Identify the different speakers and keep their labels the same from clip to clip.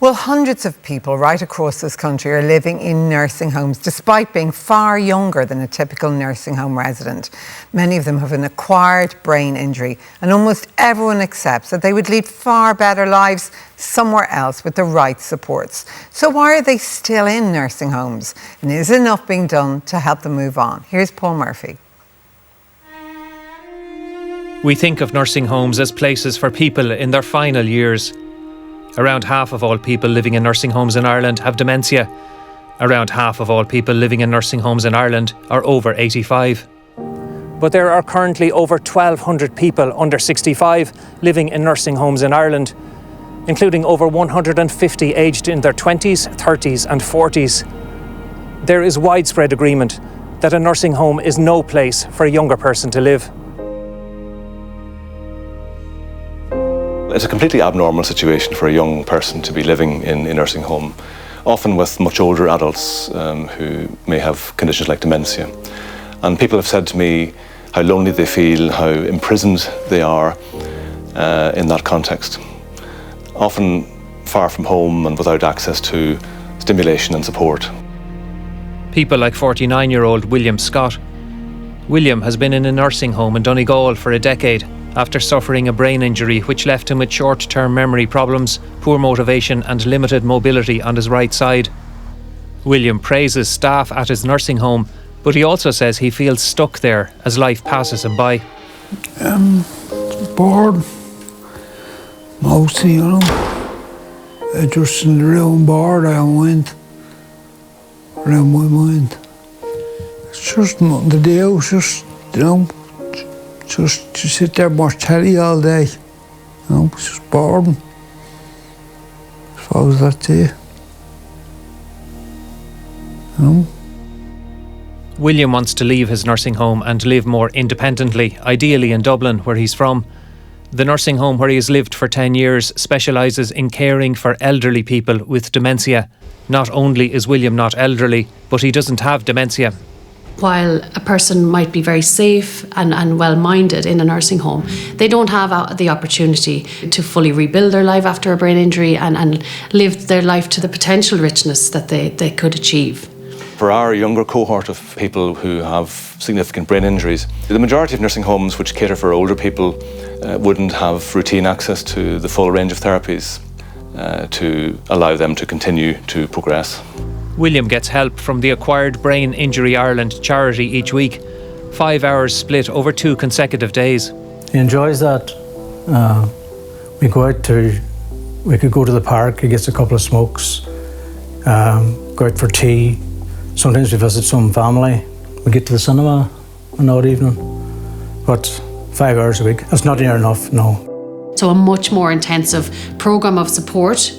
Speaker 1: Well, hundreds of people right across this country are living in nursing homes despite being far younger than a typical nursing home resident. Many of them have an acquired brain injury, and almost everyone accepts that they would lead far better lives somewhere else with the right supports. So why are they still in nursing homes? And is enough being done to help them move on? Here's Paul Murphy.
Speaker 2: We think of nursing homes as places for people in their final years. Around half of all people living in nursing homes in Ireland have dementia. Around half of all people living in nursing homes in Ireland are over 85. But there are currently over 1,200 people under 65 living in nursing homes in Ireland, including over 150 aged in their 20s, 30s and 40s. There is widespread agreement that a nursing home is no place for a younger person to live.
Speaker 3: It's a completely abnormal situation for a young person to be living in a nursing home, often with much older adults who may have conditions like dementia. And people have said to me how lonely they feel, how imprisoned they are in that context. Often far from home and without access to stimulation and support.
Speaker 2: People like 49-year-old William Scott. William has been in a nursing home in Donegal for a decade after suffering a brain injury which left him with short-term memory problems, poor motivation and limited mobility on his right side. William praises staff at his nursing home, but he also says he feels stuck there as life passes him by.
Speaker 4: Bored, mostly, you know. Just in the room bored, I went around my mind. It's just nothing to do, it's just, you know, just to sit there and watch telly all day. You know, it's just boring. I suppose that's it. You know?
Speaker 2: William wants to leave his nursing home and live more independently, ideally in Dublin, where he's from. The nursing home where he has lived for 10 years specialises in caring for elderly people with dementia. Not only is William not elderly, but he doesn't have dementia.
Speaker 5: While a person might be very safe and well-minded in a nursing home, they don't have the opportunity to fully rebuild their life after a brain injury and live their life to the potential richness that they could achieve.
Speaker 3: For our younger cohort of people who have significant brain injuries, the majority of nursing homes which cater for older people wouldn't have routine access to the full range of therapies to allow them to continue to progress.
Speaker 2: William gets help from the Acquired Brain Injury Ireland charity each week, 5 hours split over 2 consecutive days.
Speaker 6: He enjoys that. We could go to the park, he gets a couple of smokes, go out for tea. Sometimes we visit some family. We get to the cinema an odd evening. But 5 hours a week, that's not near enough, no.
Speaker 5: So a much more intensive programme of support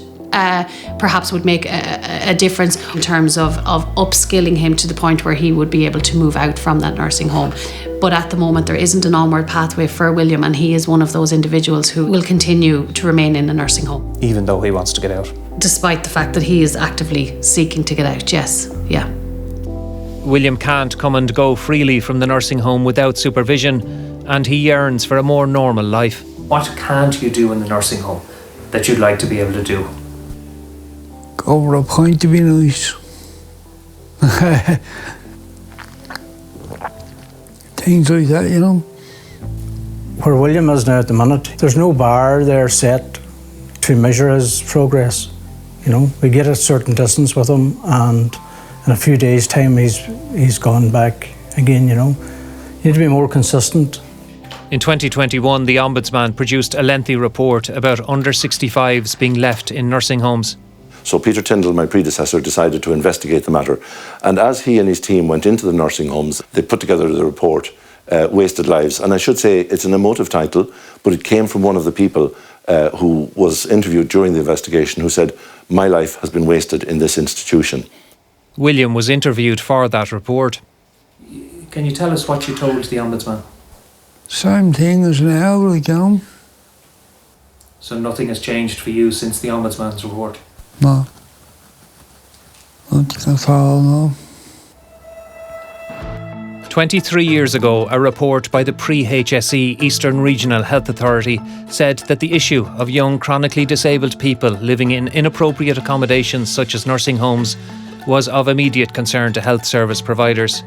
Speaker 5: perhaps would make a difference in terms of upskilling him to the point where he would be able to move out from that nursing home. But at the moment there isn't an onward pathway for William, and he is one of those individuals who will continue to remain in a nursing home.
Speaker 2: Even though he wants to get out?
Speaker 5: Despite the fact that he is actively seeking to get out, yes, yeah.
Speaker 2: William can't come and go freely from the nursing home without supervision, and he yearns for a more normal life. What can't you do in the nursing home that you'd like to be able to do?
Speaker 4: Go over a pint to be nice. Things like that, you know.
Speaker 6: Where William is now at the minute, there's no bar there set to measure his progress. You know, we get a certain distance with him, and in a few days' time he's gone back again, you know. You need to be more consistent.
Speaker 2: In 2021, the Ombudsman produced a lengthy report about under 65s being left in nursing homes.
Speaker 7: So Peter Tyndall, my predecessor, decided to investigate the matter. And as he and his team went into the nursing homes, they put together the report, Wasted Lives. And I should say it's an emotive title, but it came from one of the people who was interviewed during the investigation who said, "My life has been wasted in this institution."
Speaker 2: William was interviewed for that report. Can you tell us what you told the Ombudsman?
Speaker 4: Same thing as now, like, you know.
Speaker 2: So nothing has changed for you since the Ombudsman's report?
Speaker 4: No. Nothing at all, no.
Speaker 2: 23 years ago, a report by the pre-HSE Eastern Regional Health Authority said that the issue of young chronically disabled people living in inappropriate accommodations such as nursing homes was of immediate concern to health service providers.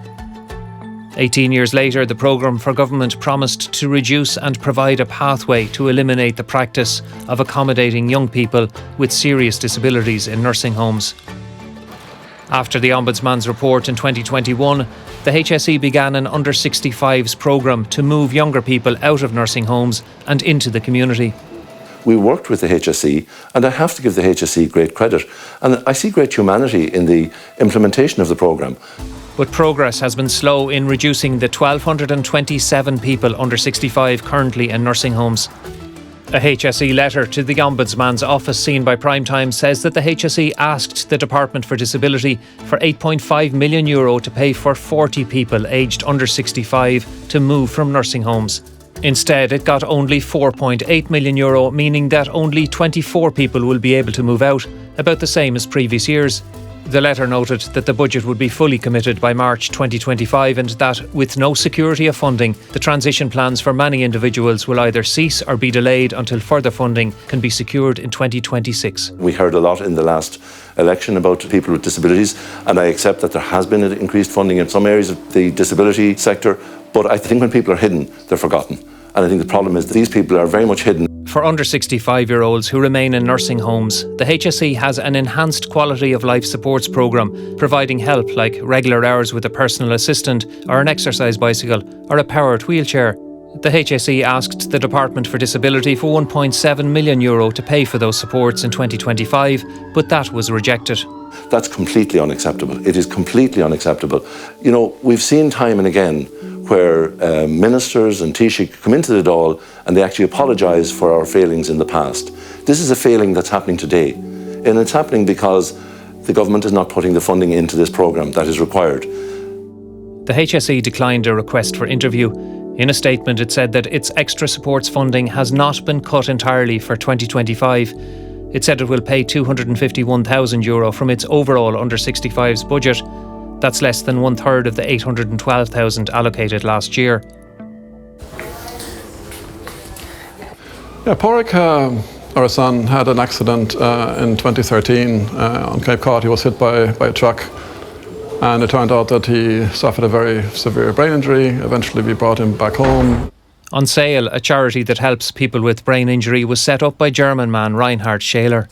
Speaker 2: 18 years later, the programme for government promised to reduce and provide a pathway to eliminate the practice of accommodating young people with serious disabilities in nursing homes. After the Ombudsman's report in 2021, the HSE began an under 65s programme to move younger people out of nursing homes and into the community.
Speaker 7: We worked with the HSE, and I have to give the HSE great credit. And I see great humanity in the implementation of the programme.
Speaker 2: But progress has been slow in reducing the 1,227 people under 65 currently in nursing homes. A HSE letter to the Ombudsman's office seen by Primetime says that the HSE asked the Department for Disability for €8.5 million to pay for 40 people aged under 65 to move from nursing homes. Instead, it got only €4.8 million, meaning that only 24 people will be able to move out, about the same as previous years. The letter noted that the budget would be fully committed by March 2025 and that, with no security of funding, the transition plans for many individuals will either cease or be delayed until further funding can be secured in 2026.
Speaker 7: We heard a lot in the last election about people with disabilities, and I accept that there has been increased funding in some areas of the disability sector, but I think when people are hidden, they're forgotten. And I think the problem is that these people are very much hidden.
Speaker 2: For under 65-year-olds who remain in nursing homes, the HSE has an enhanced quality of life supports programme, providing help like regular hours with a personal assistant or an exercise bicycle or a powered wheelchair. The HSE asked the Department for Disability for €1.7 million to pay for those supports in 2025, but that was rejected.
Speaker 7: That's completely unacceptable. It is completely unacceptable. You know, we've seen time and again where ministers and Taoiseach come into the Dáil and they actually apologise for our failings in the past. This is a failing that's happening today, and it's happening because the government is not putting the funding into this programme that is required.
Speaker 2: The HSE declined a request for interview. In a statement, it said that its extra supports funding has not been cut entirely for 2025. It said it will pay €251,000 from its overall under 65s budget. That's less than 1/3 of the €812,000 allocated last year.
Speaker 8: Yeah, Pádraig, our son, had an accident in 2013 on Cape Cod. He was hit by a truck, and it turned out that he suffered a very severe brain injury. Eventually we brought him back home.
Speaker 2: An Saol, a charity that helps people with brain injury, was set up by German man Reinhard Schäler.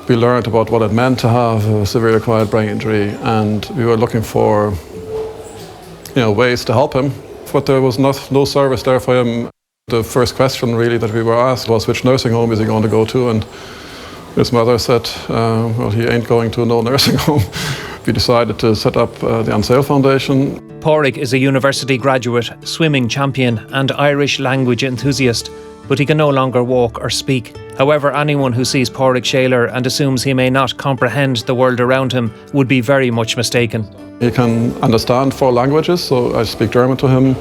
Speaker 8: We learned about what it meant to have a severely acquired brain injury, and we were looking for ways to help him, but there was no service there for him. The first question really that we were asked was, which nursing home is he going to go to? And his mother said, well, he ain't going to no nursing home. We decided to set up the An Saol Foundation.
Speaker 2: Pádraig is a university graduate, swimming champion and Irish language enthusiast, but he can no longer walk or speak. However, anyone who sees Reinhard Schäler and assumes he may not comprehend the world around him would be very much mistaken.
Speaker 8: He can understand 4 languages, so I speak German to him.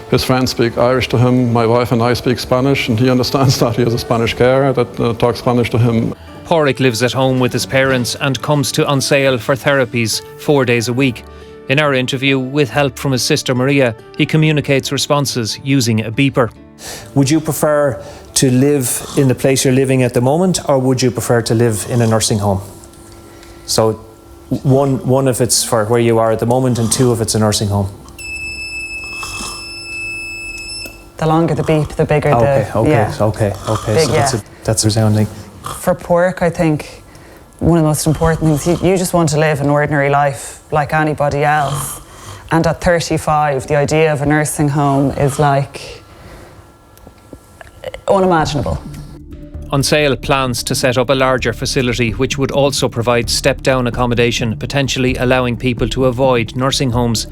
Speaker 8: His friends speak Irish to him. My wife and I speak Spanish, and he understands that. He has a Spanish carer that talks Spanish to him.
Speaker 2: Pádraig lives at home with his parents and comes to An Saol for therapies 4 days a week. In our interview, with help from his sister Maria, he communicates responses using a beeper.
Speaker 9: Would you prefer to live in the place you're living at the moment, or would you prefer to live in a nursing home? So one if it's for where you are at the moment, and 2 if it's a nursing home.
Speaker 10: The longer the beep, the bigger
Speaker 9: Okay.
Speaker 10: Big,
Speaker 9: so that's resounding.
Speaker 10: For Pádraig, I think one of the most important things, you just want to live an ordinary life like anybody else. And at 35, the idea of a nursing home is like unimaginable.
Speaker 2: An Saol plans to set up a larger facility which would also provide step-down accommodation, potentially allowing people to avoid nursing homes.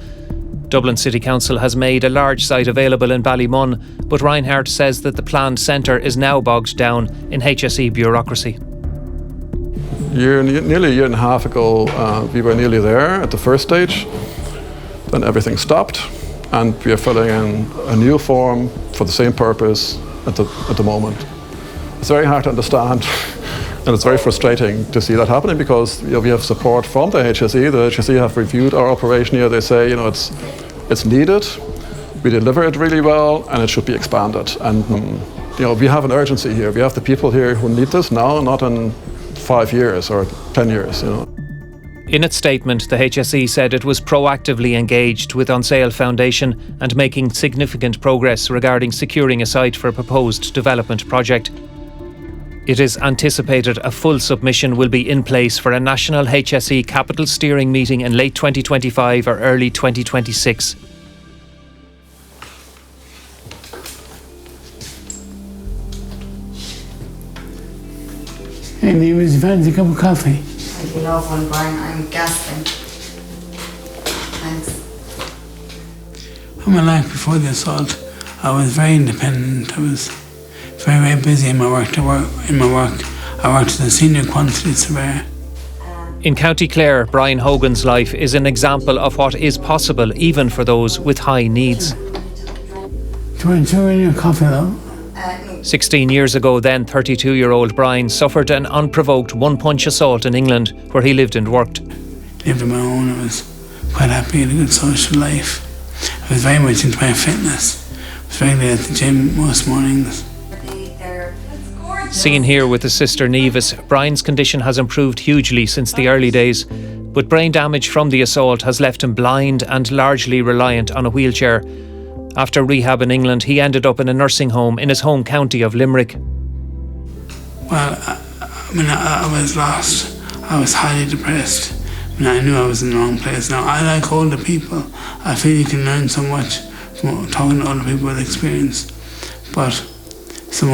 Speaker 2: Dublin City Council has made a large site available in Ballymun, but Reinhard says that the planned centre is now bogged down in HSE bureaucracy.
Speaker 8: Nearly a year and a half ago, we were nearly there at the first stage. Then everything stopped, and we are filling in a new form for the same purpose at the moment. It's very hard to understand, and it's very frustrating to see that happening, because we have support from the HSE. The HSE have reviewed our operation here. They say, it's It's needed, we deliver it really well, and it should be expanded. And we have an urgency here. We have the people here who need this now, not in 5 years or 10 years.
Speaker 2: In its statement, the HSE said it was proactively engaged with An Saol Foundation and making significant progress regarding securing a site for a proposed development project. It is anticipated a full submission will be in place for a national HSE capital steering meeting in late 2025 or early 2026.
Speaker 4: Any was a fancy cup of coffee.
Speaker 11: I'd be love one, Brian. I'm gasping. Thanks.
Speaker 4: In my life before the assault, I was very independent. I was very, very busy in my work. I worked as a senior quantity surveyor.
Speaker 2: In County Clare, Brian Hogan's life is an example of what is possible even for those with high needs.
Speaker 4: Do you want to in your coffee though?
Speaker 2: 16 years ago, then 32-year-old Brian suffered an unprovoked one-punch assault in England, where he lived and worked.
Speaker 4: Lived on my own. I was quite happy, had a good social life. I was very much into my fitness. I was regularly at the gym most mornings.
Speaker 2: Seen here with his sister Nevis, Brian's condition has improved hugely since the early days, but brain damage from the assault has left him blind and largely reliant on a wheelchair. After rehab in England, he ended up in a nursing home in his home county of Limerick.
Speaker 4: Well, I was lost. I was highly depressed. I knew I was in the wrong place. Now, I like older people. I feel you can learn so much from talking to older people with experience. But some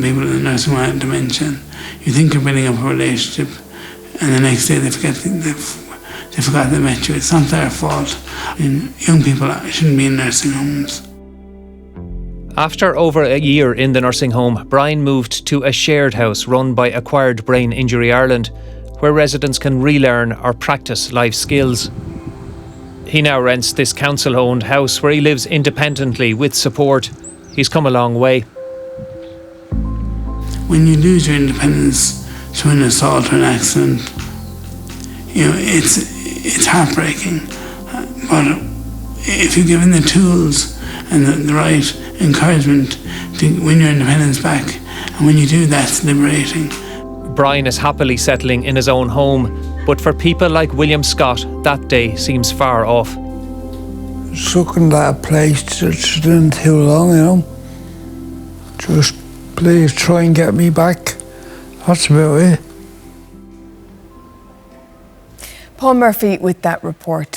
Speaker 4: people in the nursing home have dementia. You think you're building up a relationship, and the next day they forgot they met you. It's not their fault. Young people shouldn't be in nursing homes.
Speaker 2: After over a year in the nursing home, Brian moved to a shared house run by Acquired Brain Injury Ireland, where residents can relearn or practice life skills. He now rents this council-owned house where he lives independently with support. He's come a long way.
Speaker 4: When you lose your independence through an assault or an accident, it's heartbreaking. But if you're given the tools and the right encouragement to win your independence back, and when you do, that's liberating.
Speaker 2: Brian is happily settling in his own home, but for people like William Scott, that day seems far off.
Speaker 4: Stuck in that place just didn't too long, Just please try and get me back. That's about it.
Speaker 12: Paul Murphy with that report.